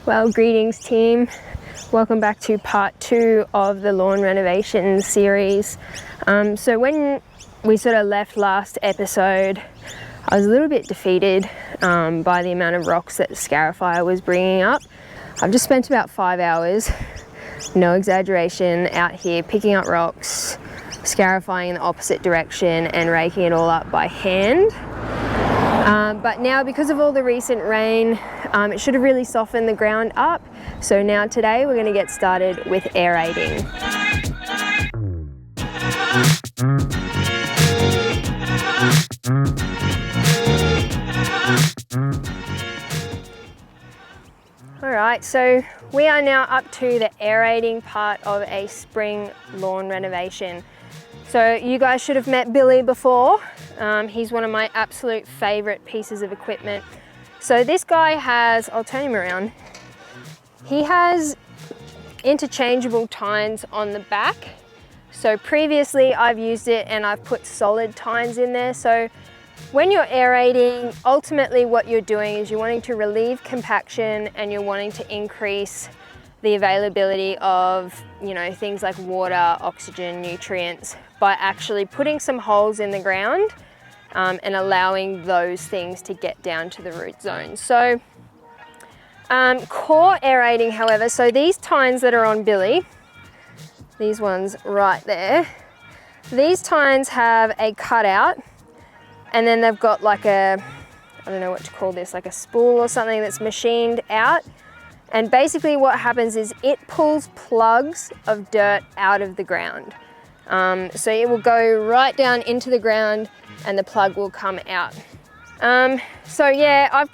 Well, greetings team. Welcome back to part 2 of the lawn renovation series. So when we sort of left last episode, I was a little bit defeated by the amount of rocks that the scarifier was bringing up. I've just spent about 5 hours, no exaggeration, out here picking up rocks, scarifying in the opposite direction and raking it all up by hand. But now, because of all the recent rain, it should have really softened the ground up. So now today we're going to get started with aerating. Alright, so we are now up to the aerating part of a spring lawn renovation. So you guys should have met Billy before. He's one of my absolute favourite pieces of equipment. So this guy has, I'll turn him around, he has interchangeable tines on the back. So previously I've used it and I've put solid tines in there. So when you're aerating, ultimately what you're doing is you're wanting to relieve compaction and you're wanting to increase the availability of, you know, things like water, oxygen, nutrients by actually putting some holes in the ground and allowing those things to get down to the root zone. So core aerating, however, so these tines that are on Billy, these ones right there, these tines have a cutout and then they've got like a, I don't know what to call this, like a spool or something that's machined out. And basically what happens is it pulls plugs of dirt out of the ground. So it will go right down into the ground and the plug will come out. So yeah,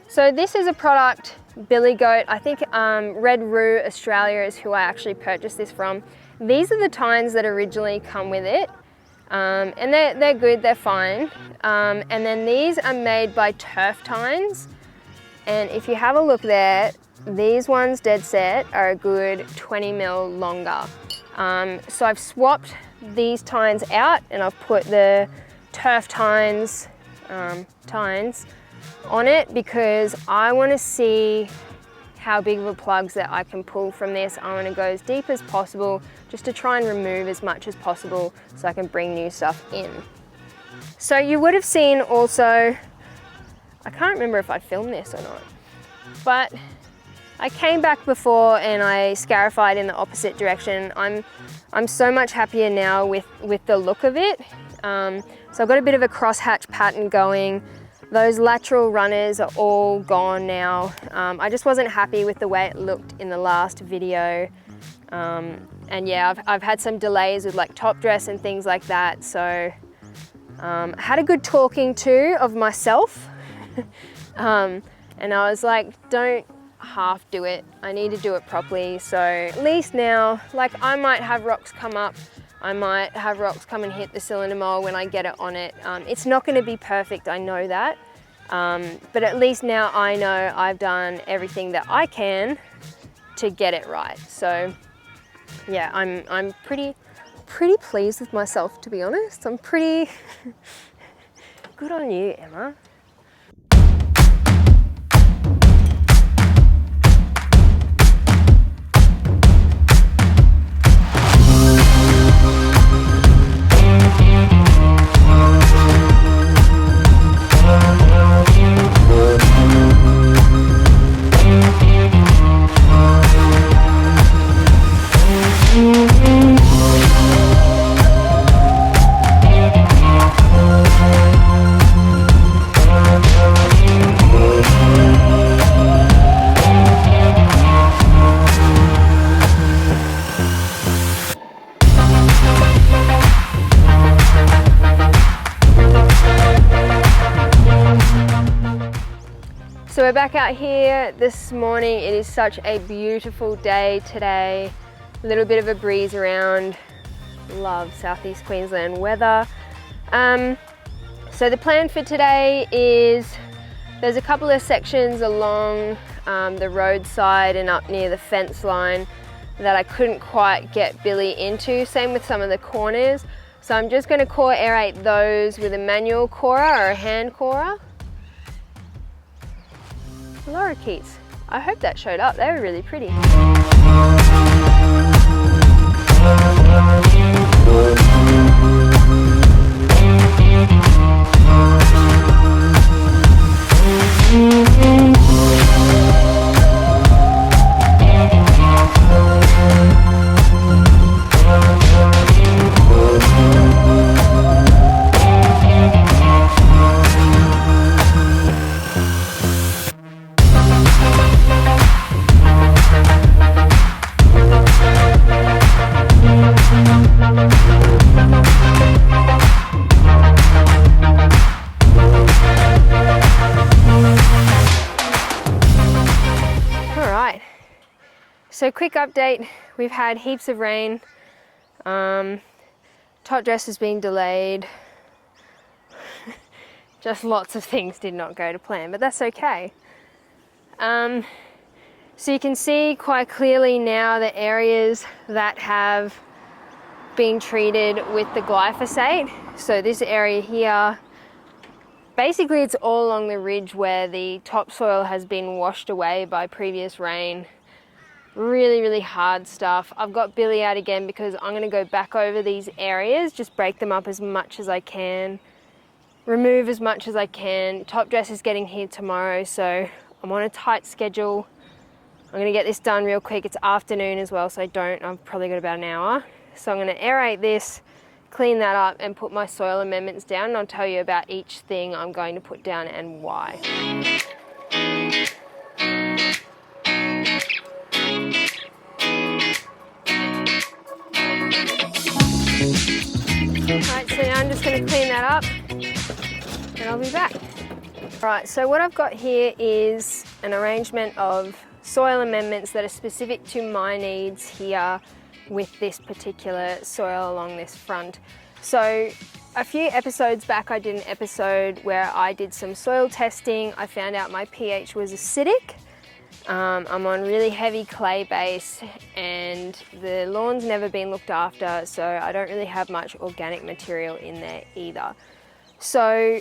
so this is a product, Billy Goat, I think Red Roo Australia is who I actually purchased this from. These are the tines that originally come with it. And they're good, they're fine. And then these are made by Turf Tines. And if you have a look there, these ones dead set are a good 20 mil longer. So I've swapped these tines out and I've put the Turf Tines on it because I want to see how big of a plugs that I can pull from this. I want to go as deep as possible just to try and remove as much as possible so I can bring new stuff in. So you would have seen also, I can't remember if I filmed this or not, but I came back before and I scarified in the opposite direction. I'm so much happier now with the look of it. So I've got a bit of a crosshatch pattern going. Those lateral runners are all gone now. I just wasn't happy with the way it looked in the last video. And yeah, I've had some delays with like top dress and things like that. So I had a good talking to of myself. And I was like, don't half do it. I need to do it properly. So at least now, like I might have rocks come up. I might have rocks come and hit the cylinder mold when I get it on it. It's not going to be perfect, I know that. But at least now I know I've done everything that I can to get it right. So yeah, I'm pretty pleased with myself, to be honest. I'm pretty good on you, Emma. So we're back out here this morning. It is such a beautiful day today. A little bit of a breeze around. Love southeast Queensland weather. So the plan for today is there's a couple of sections along the roadside and up near the fence line that I couldn't quite get Billy into. Same with some of the corners. So I'm just going to core aerate those with a manual corer or a hand corer. Lorikeets, I hope that showed up. They were really pretty. So quick update, we've had heaps of rain, top dress has been delayed, just lots of things did not go to plan, but that's okay. So you can see quite clearly now the areas that have been treated with the glyphosate. So this area here, basically it's all along the ridge where the topsoil has been washed away by previous rain. Really, really hard stuff. I've got Billy out again because I'm going to go back over these areas, just break them up as much as I can, remove as much as I can. Top dress is getting here tomorrow, so I'm on a tight schedule. I'm going to get this done real quick. It's afternoon as well, so I've probably got about an hour. So I'm going to aerate this, clean that up, and put my soil amendments down, and I'll tell you about each thing I'm going to put down and why. Alright, so now I'm just going to clean that up and I'll be back. Alright, so what I've got here is an arrangement of soil amendments that are specific to my needs here with this particular soil along this front. So a few episodes back I did an episode where I did some soil testing. I found out my pH was acidic. I'm on really heavy clay base and the lawn's never been looked after, so I don't really have much organic material in there either. So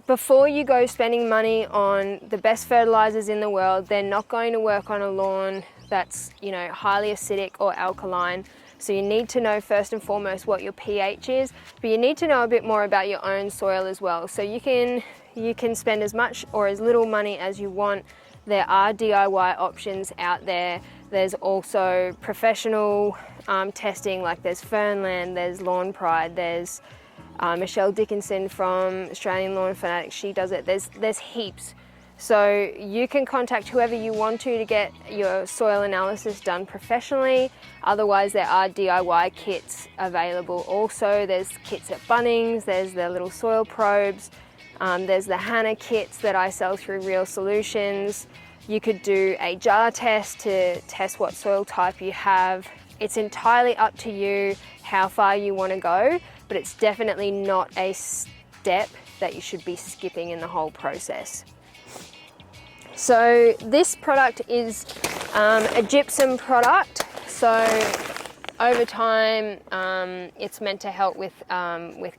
before you go spending money on the best fertilizers in the world, they're not going to work on a lawn that's, you know, highly acidic or alkaline. So you need to know first and foremost what your pH is, but you need to know a bit more about your own soil as well. So you can spend as much or as little money as you want. There are DIY options out there. There's also professional testing, like there's Fernland, there's Lawn Pride, there's Michelle Dickinson from Australian Lawn Fanatics, she does it. There's heaps. So you can contact whoever you want to get your soil analysis done professionally. Otherwise, there are DIY kits available also. There's kits at Bunnings, there's the little soil probes. There's the Hannah kits that I sell through Real Solutions. You could do a jar test to test what soil type you have. It's entirely up to you how far you want to go, but it's definitely not a step that you should be skipping in the whole process. So this product is a gypsum product. So over time, it's meant to help with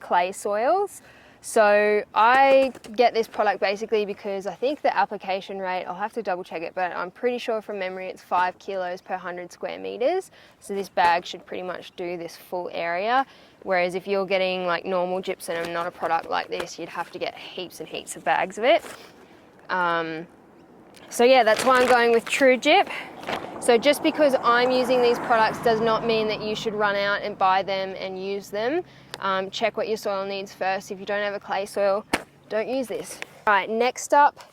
clay soils. So I get this product basically because I think the application rate, I'll have to double check it, but I'm pretty sure from memory it's 5 kilos per 100 square meters. So this bag should pretty much do this full area. Whereas if you're getting like normal gypsum and not a product like this, you'd have to get heaps and heaps of bags of it. So yeah, that's why I'm going with True Gyp. So just because I'm using these products does not mean that you should run out and buy them and use them. Check what your soil needs first. If you don't have a clay soil, don't use this. All right, next up,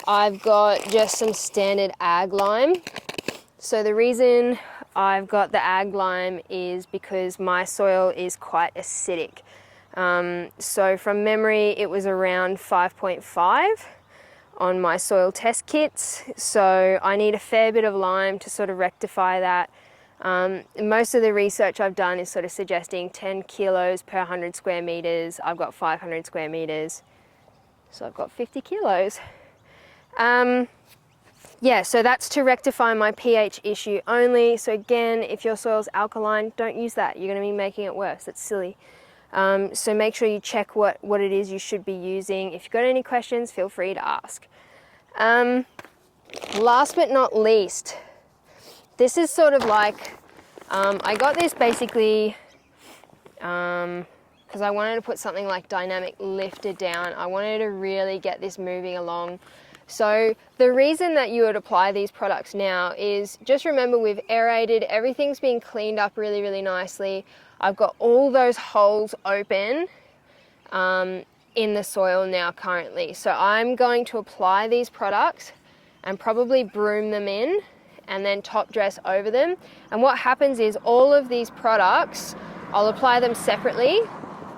I've got just some standard ag lime. So the reason I've got the ag lime is because my soil is quite acidic. So from memory, it was around 5.5 on my soil test kits. So I need a fair bit of lime to sort of rectify that. Most of the research I've done is sort of suggesting 10 kilos per 100 square meters. I've got 500 square meters, so I've got 50 kilos. Yeah, so that's to rectify my pH issue only. So again, if your soil's alkaline, don't use that. You're going to be making it worse. That's silly. So make sure you check what it is you should be using. If you've got any questions, feel free to ask. Last but not least, this is sort of like, I got this basically because I wanted to put something like dynamic lifter down. I wanted to really get this moving along. So the reason that you would apply these products now is just remember we've aerated, everything's been cleaned up really, really nicely. I've got all those holes open in the soil now currently. So I'm going to apply these products and probably broom them in and then top dress over them. And what happens is all of these products, I'll apply them separately,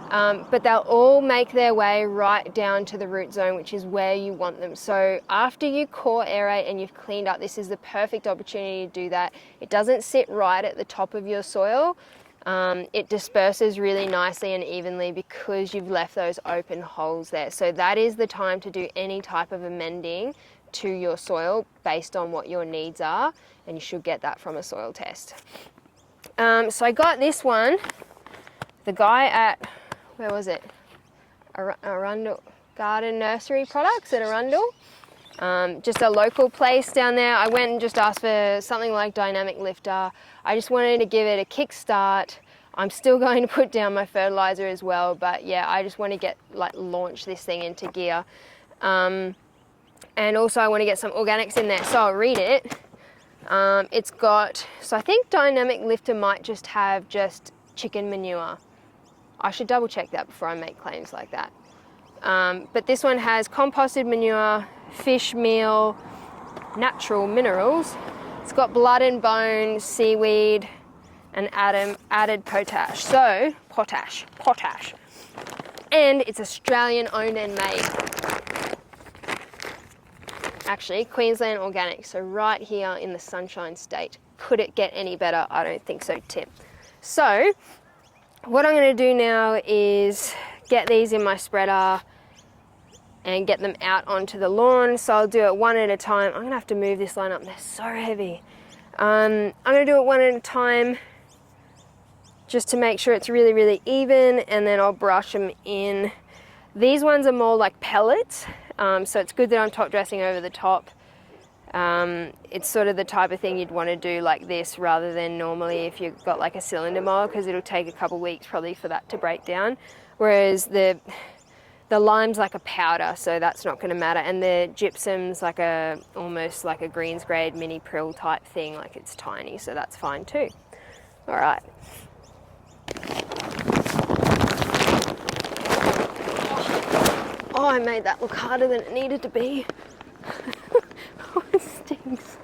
but they'll all make their way right down to the root zone, which is where you want them. So after you core aerate and you've cleaned up, this is the perfect opportunity to do that. It doesn't sit right at the top of your soil. It disperses really nicely and evenly because you've left those open holes there. So that is the time to do any type of amending to your soil based on what your needs are, and you should get that from a soil test. So I got this one, the guy at, where was it? Arundel Garden Nursery Products at Arundel. Just a local place down there. I went and just asked for something like dynamic lifter. I just wanted to give it a kick start. I'm still going to put down my fertiliser as well, but yeah, I just want to get, launch this thing into gear. And also I want to get some organics in there, so I'll read it. It's got, so I think dynamic lifter might just have just chicken manure. I should double check that before I make claims like that. But this one has composted manure, fish meal, natural minerals. It's got blood and bone, seaweed, and added potash. So, potash. And it's Australian owned and made. Actually, Queensland Organic, so right here in the Sunshine State. Could it get any better? I don't think so, Tim. So, what I'm going to do now is get these in my spreader and get them out onto the lawn. So I'll do it one at a time. I'm going to have to move this line up, they're so heavy. I'm going to do it one at a time just to make sure it's really, really even, and then I'll brush them in. These ones are more like pellets. So it's good that I'm top dressing over the top. It's sort of the type of thing you'd want to do like this rather than normally if you've got like a cylinder mold, because it'll take a couple weeks probably for that to break down. Whereas the lime's like a powder, so that's not going to matter. And the gypsum's like almost like a greens grade mini prill type thing, like it's tiny, so that's fine too. All right. Oh, I made that look harder than it needed to be. Oh, it stinks.